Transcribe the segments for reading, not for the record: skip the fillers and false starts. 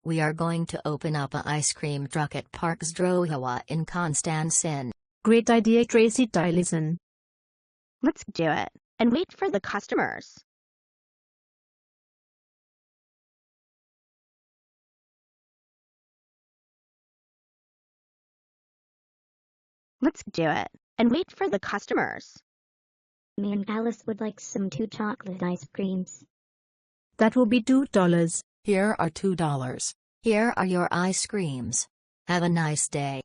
We are going to open up a ice cream truck at Parks Droghua in Constance. Great idea, Tracey Tylerson. Let's do it, and wait for the customers. Let's do it, and wait for the customers. Me and Alice would like some 2 chocolate ice creams. That will be $2. Here are $2. Here are your ice creams. Have a nice day.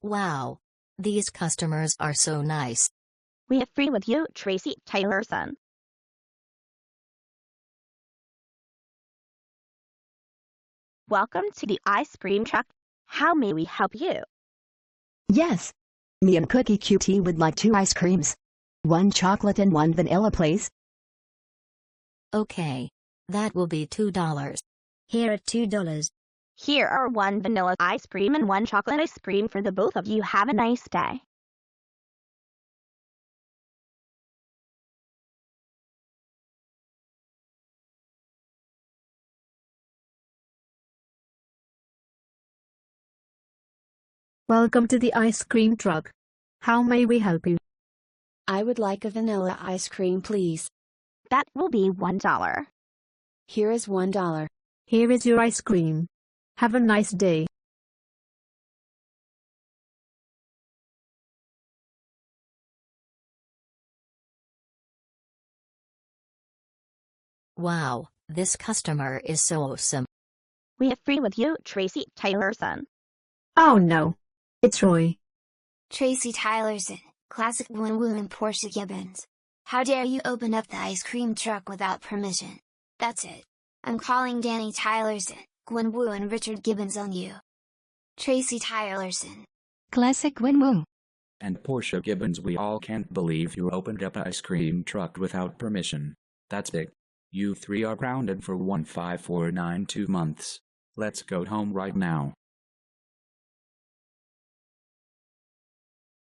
Wow. These customers are so nice. We have free with you, Tracey Tylerson. Welcome to the ice cream truck. How may we help you? Yes. Me and Cookie Cutie would like 2 ice creams. 1 chocolate and 1 vanilla, please. Okay. That will be $2. Here are $2. Here are 1 vanilla ice cream and 1 chocolate ice cream for the both of you. Have a nice day. Welcome to the ice cream truck. How may we help you? I would like a vanilla ice cream, please. That will be $1. Here is $1. Here is your ice cream. Have a nice day. Wow, this customer is so awesome. We have free with you, Tracey Tylerson. Oh no. It's Roy. Tracey Tylerson, classic Gwen and Portia Gibbons. How dare you open up the ice cream truck without permission? That's it. I'm calling Danny Tylerson, Gwen and Richard Gibbons on you. Tracey Tylerson. Classic Gwen and Portia Gibbons, we all can't believe you opened up an ice cream truck without permission. That's it. You 3 are grounded for 15492 months. Let's go home right now.